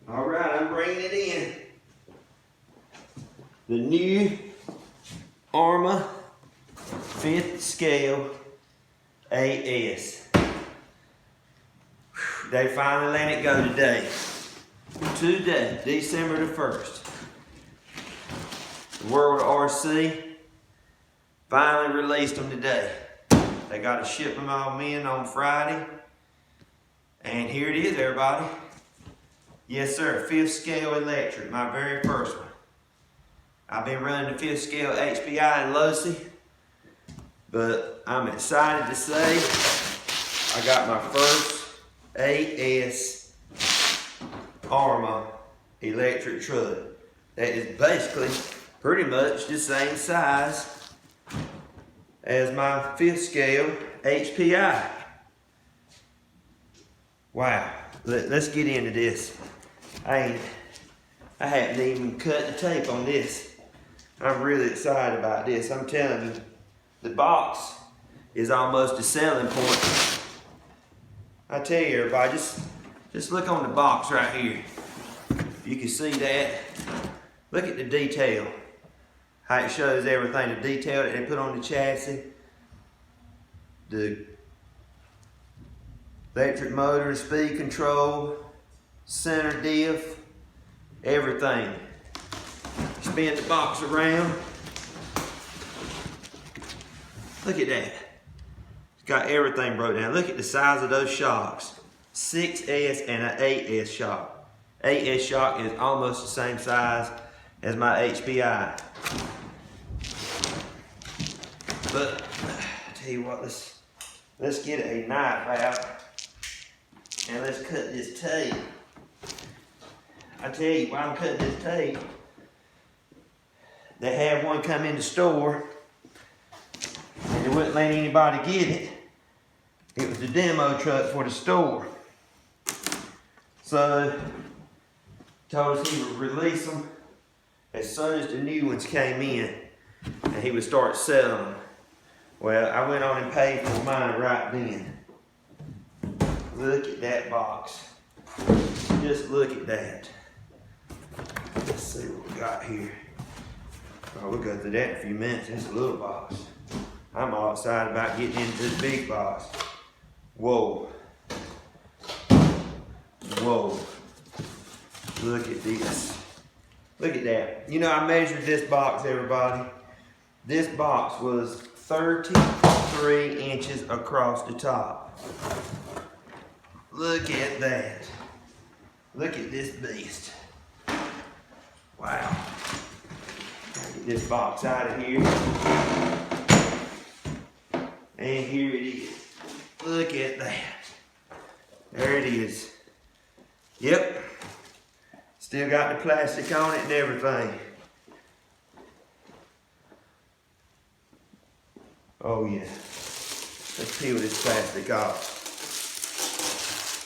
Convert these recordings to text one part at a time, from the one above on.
All right, I'm bringing it in. The new Arrma 5th scale AS. They finally let it go today. Today, December the 1st. The World RC finally released them today. They got to ship them all in on Friday. And here it is, everybody. Yes, sir, 5th scale electric, my very first one. I've been running the 5th scale HPI and Losi, but I'm excited to say I got my first AS Arrma electric truck that is basically pretty much the same size as my 5th scale HPI. Wow, let's get into this. I haven't even cut the tape on this. I'm really excited about this. I'm telling you, the box is almost a selling point. I tell you, everybody, just look on the box right here. You can see that. Look at the detail. How it shows everything, the detail that they put on the chassis. The electric motor, speed control, center diff, everything. Spin the box around. Look at that. It's got everything broken down. Look at the size of those shocks. 6S and an 8S shock. 8S shock is almost the same size as my HPI. But I tell you what, let's get a knife out and let's cut this tape. I tell you, while I'm cutting this tape, they had one come in the store and they wouldn't let anybody get it. It was the demo truck for the store. So, told us he would release them as soon as the new ones came in and he would start selling them. Well, I went on and paid for mine right then. Look at that box. Just look at that. Let's see what we got here. Oh, we'll go through that in a few minutes. It's a little box. I'm all excited about getting into the big box. Whoa. Whoa. Look at this. Look at that. You know, I measured this box, everybody. This box was 33 inches across the top. Look at that. Look at this beast. Wow. Get this box out of here. And here it is. Look at that. There it is. Yep. Still got the plastic on it and everything. Oh yeah. Let's peel this plastic off.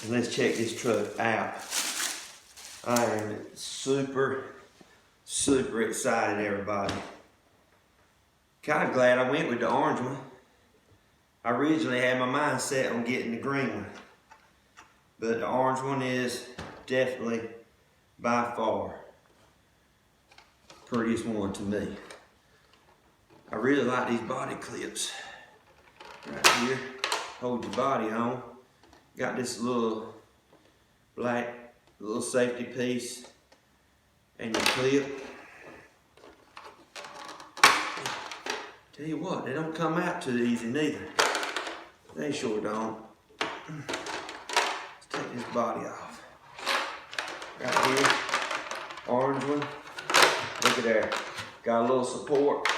And let's check this truck out. I am super excited, everybody. Kind of glad I went with the orange one. I originally had my mind set on getting the green one. But the orange one is definitely, by far, prettiest one to me. I really like these body clips. Right here, hold your body on. Got this little black little safety piece and your clip. Tell you what, they don't come out too easy neither. They sure don't. Let's take this body off. Right here, orange one. Look at there. Got a little support.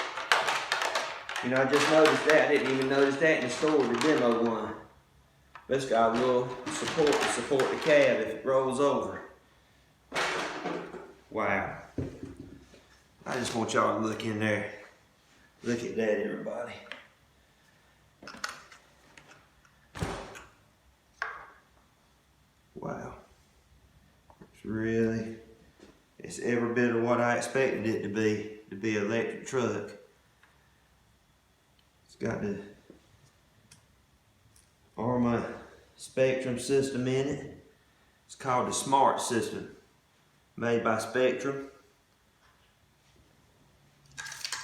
You know, I just noticed that. I didn't even notice that in the store, the demo one. But it's got a little support to support the cab if it rolls over. Wow. I just want y'all to look in there. Look at that, everybody. Wow. It's every bit of what I expected it to be an electric truck. It's got the Arrma Spectrum system in it. It's called the Smart system. made by Spectrum.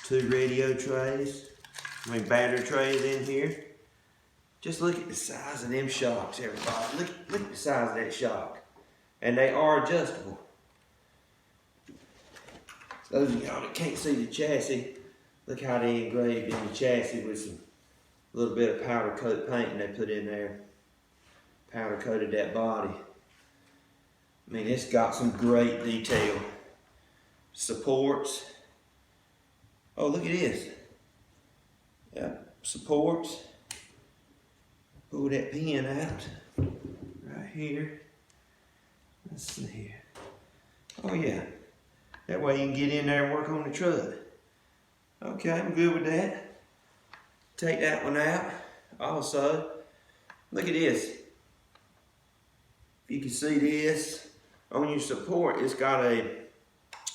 2 radio trays, battery trays in here. Just look at the size of them shocks, everybody. Look at the size of that shock. And they are adjustable. Those of y'all that can't see the chassis, look how they engraved in the chassis with some little bit of powder coat paint they put in there. Powder coated that body. I mean, it's got some great detail. Supports. Oh, look at this. Yeah, supports. Pull that pin out right here. Let's see here. Oh yeah, that way you can get in there and work on the truck. Okay, I'm good with that. Take that one out. Also, look at this. If you can see this, on your support, it's got a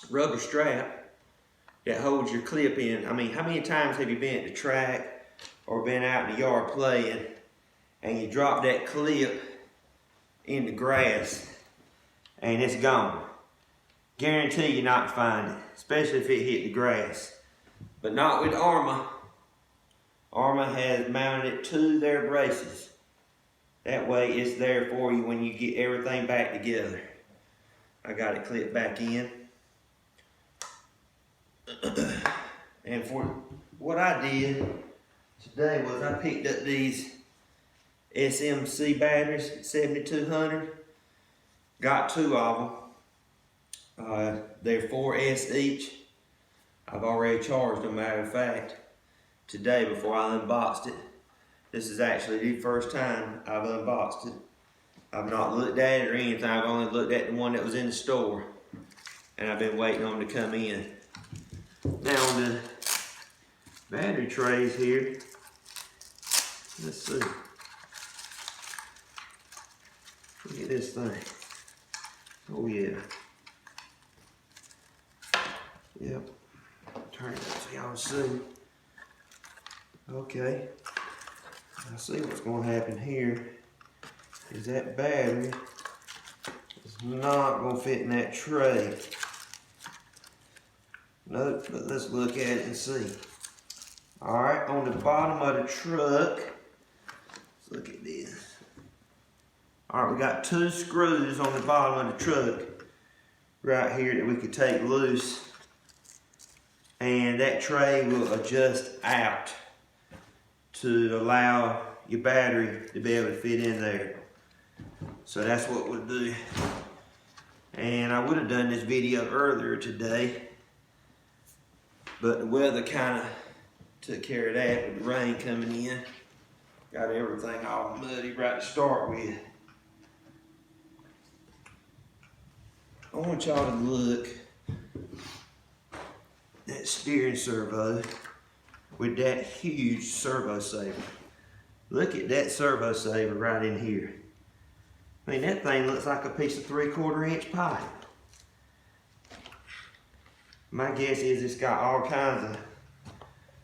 rubber strap that holds your clip in. I mean, how many times have you been at the track or been out in the yard playing and you drop that clip in the grass and it's gone? Guarantee you not to find it, especially if it hit the grass. But not with Arrma. Arrma has mounted it to their braces. That way it's there for you when you get everything back together. I got it clipped back in. And for what I did today was I picked up these SMC batteries, 7200. Got 2 of them. They're 4S each. I've already charged them, matter of fact, today before I unboxed it. This is actually the first time I've unboxed it. I've not looked at it or anything. I've only looked at the one that was in the store. And I've been waiting on them to come in. Now on the battery trays here, let's see. Look at this thing. Oh yeah. Yep. Turn it up so y'all see. Okay. I see what's going to happen here is that battery is not going to fit in that tray. Nope, but let's look at it and see. Alright, on the bottom of the truck, let's look at this. Alright, we got 2 screws on the bottom of the truck right here that we could take loose. And that tray will adjust out to allow your battery to be able to fit in there. So that's what we'll do. And I would have done this video earlier today, but the weather kind of took care of that with the rain coming in. Got everything all muddy right to start with. I want y'all to look at that steering servo with that huge servo saver. Look at that servo saver right in here. I mean, that thing looks like a piece of 3/4 inch pipe. My guess is it's got all kinds of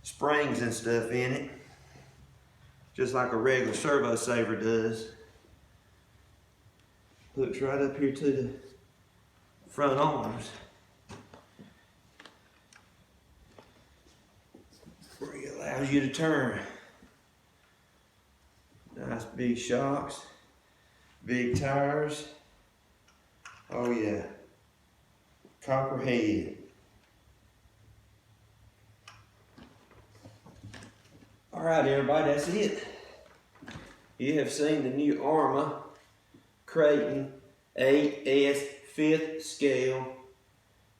springs and stuff in it, just like a regular servo saver does. Hooks right up here to the front arms, where it allows you to turn. Nice big shocks, big tires. Oh yeah, copper head. All right, everybody, that's it. You have seen the new Arrma Kraton 8S 5th scale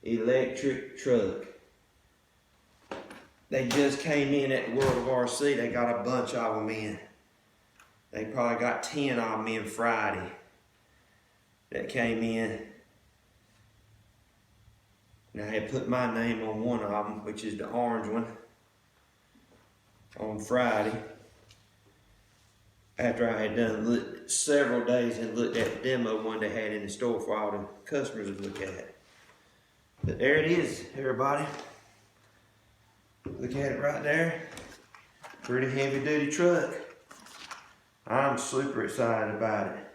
electric truck. They just came in at the World of RC. They got a bunch of them in. They probably got 10 of them in Friday that came in. And I had put my name on one of them, which is the orange one, on Friday. After I had done several days and looked at the demo one they had in the store for all the customers to look at. But there it is, everybody. Look at it right there. Pretty heavy duty truck. I'm super excited about it.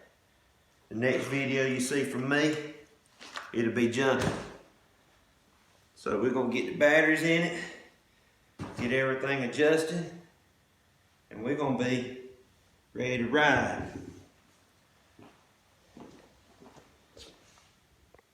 The next video you see from me it'll be jumping. So we're gonna get the batteries in it, get everything adjusted, and we're gonna be ready to ride.